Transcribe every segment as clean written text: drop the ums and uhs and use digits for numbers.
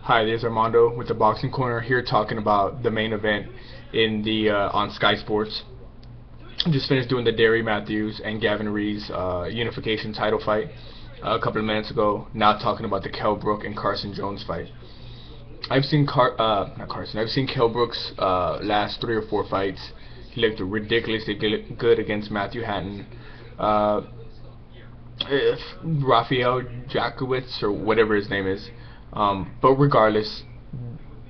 Hi, this is Armando with the Boxing Corner here talking about the main event in the on Sky Sports. Just finished doing the Derry Matthews and Gavin Rees unification title fight a couple of minutes ago. Now talking about the Kell Brook and Carson Jones fight. I've seen I've seen Kell Brook's last 3 or 4 fights. He looked ridiculously good against Matthew Hatton. Rafael Jakowitz or whatever his name is. But regardless,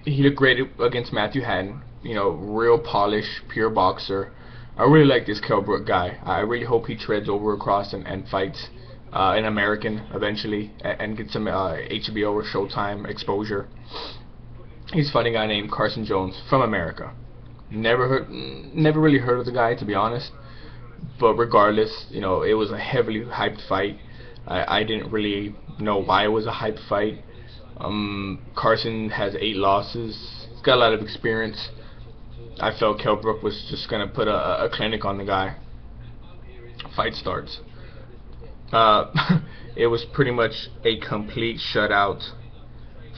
he looked great against Matthew Hatton. You know, real polished, pure boxer. I really like this Kell Brook guy. I really hope he treads over across and fights an American eventually and gets some HBO or Showtime exposure. He's fighting a guy named Carson Jones from America. Never really heard of the guy, to be honest. But regardless, you know, it was a heavily hyped fight. I didn't really know why it was a hyped fight. Carson has 8 losses. He's got a lot of experience. I felt Kell Brook was just gonna put a clinic on the guy. Fight starts. It was pretty much a complete shutout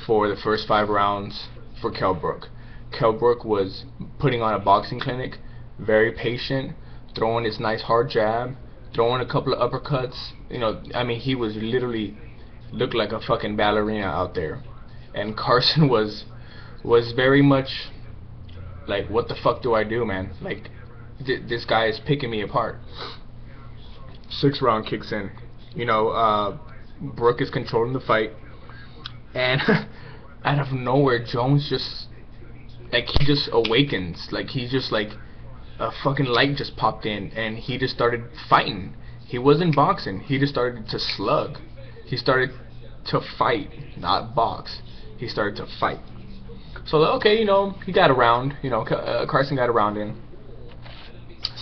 for the first 5 rounds for Kell Brook. Kell Brook was putting on a boxing clinic, very patient, throwing his nice hard jab, throwing a couple of uppercuts. You know, I mean, he was literally looked like a fucking ballerina out there. And Carson was very much like, what the fuck do I do, man? Like, this guy is picking me apart. 6th round kicks in. You know, Brook is controlling the fight, and out of nowhere, Jones just, like, he just awakens. Like, he's just like, a fucking light just popped in, and he just started fighting. He wasn't boxing. He just started to slug. He started to fight, not box. He started to fight. So, okay, you know, he got a round. You know, Carson got a round in.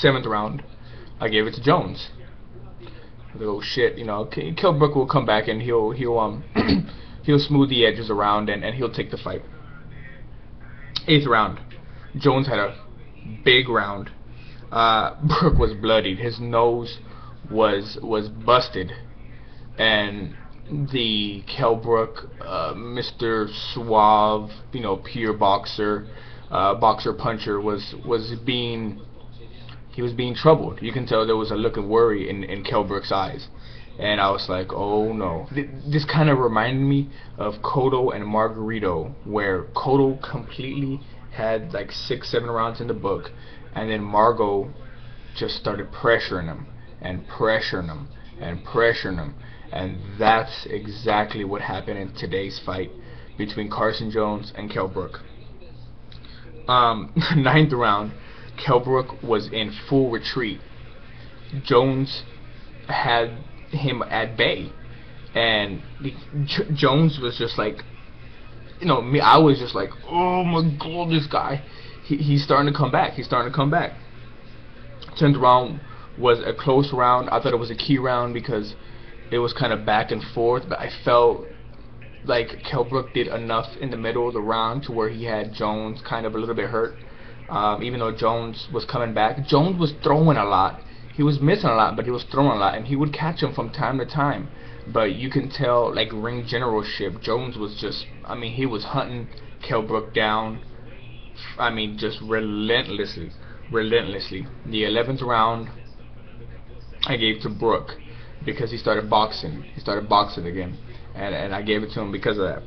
7th round, I gave it to Jones. Oh shit, you know, Kell Brook will come back and he'll he'll smooth the edges around and he'll take the fight. 8th round, Jones had a big round. Brook was bloodied. His nose was busted, and the Kell Brook, Mr. Suave, you know, pure boxer, boxer puncher was being troubled. You can tell there was a look of worry in Kell Brook's eyes, and I was like, oh no. This kind of reminded me of Cotto and Margarito, where Cotto completely had like 6-7 rounds in the book, and then Margo just started pressuring him and pressuring him and pressuring him. And that's exactly what happened in today's fight between Carson Jones and Kell Brook. 9th round, Kell Brook was in full retreat. Jones had him at bay, and Jones was just like, you know, me. I was just like, oh my god, this guy, he's starting to come back. He's starting to come back. 10th round was a close round. I thought it was a key round because it was kind of back and forth, but I felt like Kell Brook did enough in the middle of the round to where he had Jones kind of a little bit hurt. Even though Jones was coming back, Jones was throwing a lot. He was missing a lot, but he was throwing a lot, and he would catch him from time to time. But you can tell, like, ring generalship, Jones was just, I mean, he was hunting Kell Brook down, I mean, just relentlessly. The 11th round, I gave to Brook because he started boxing. He started boxing again, and I gave it to him because of that.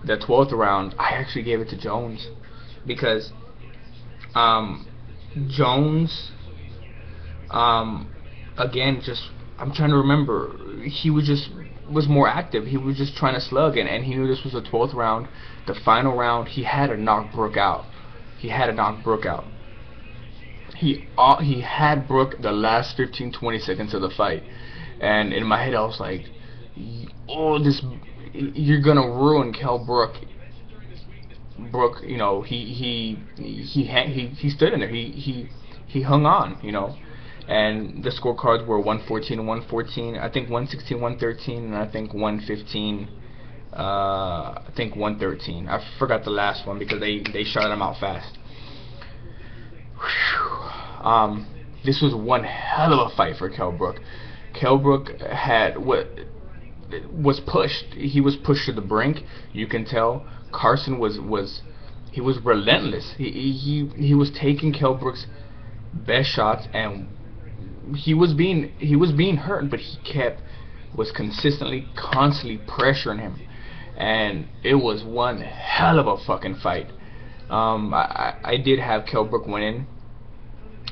The 12th round, I actually gave it to Jones because Jones, again, just, I'm trying to remember, he was more active. He was just trying to slug, and he knew this was the 12th round, the final round. He had to knock Brook out. He had Brook the last 15-20 seconds of the fight, and in my head I was like, oh, you're gonna ruin Kell Brook. Brook, you know, he stood in there. He hung on, you know. And the scorecards were 114 and 114. I think 116, 113, and I think 115. I think 113. I forgot the last one because they shot them out fast. This was one hell of a fight for Kell Brook. Kell Brook had was pushed. He was pushed to the brink. You can tell Carson was relentless. He was taking Kell Brook's best shots, and he was being hurt, but he was constantly pressuring him, and it was one hell of a fucking fight. I did have Kell Brook winning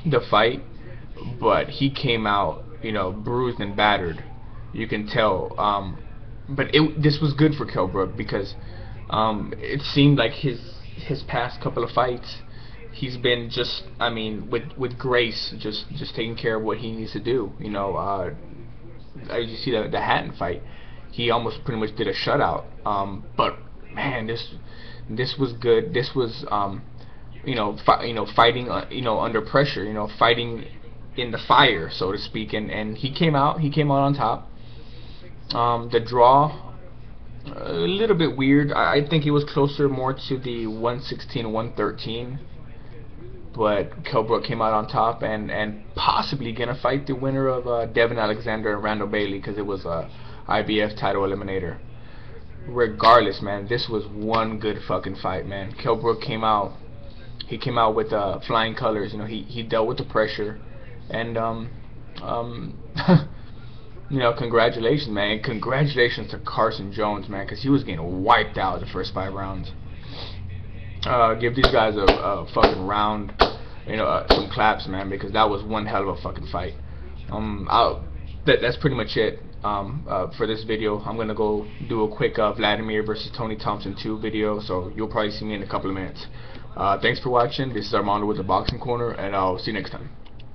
the fight, but he came out, bruised and battered. You can tell. But this was good for Kell Brook, because it seemed like his past couple of fights, he's been just, with grace, just taking care of what he needs to do. You see the Hatton fight, he almost pretty much did a shutout. But man, this was good. This was fighting under pressure, fighting in the fire, so to speak, and he came out on top. The draw, a little bit weird. I think it was closer more to the 116-113, but Kell Brook came out on top, and possibly gonna fight the winner of Devin Alexander and Randall Bailey, because it was a IBF title eliminator. Regardless, man, this was one good fucking fight, man. Kell Brook came out. He came out with flying colors. He dealt with the pressure, and congratulations, man. Congratulations to Carson Jones, man, because he was getting wiped out the first 5 rounds. Give these guys a fucking round, some claps, man, because that was one hell of a fucking fight. That's pretty much it for this video. I'm gonna go do a quick Vladimir versus Tony Thompson 2 video, so you'll probably see me in a couple of minutes. Thanks for watching. This is Armando with the Boxing Corner, and I'll see you next time.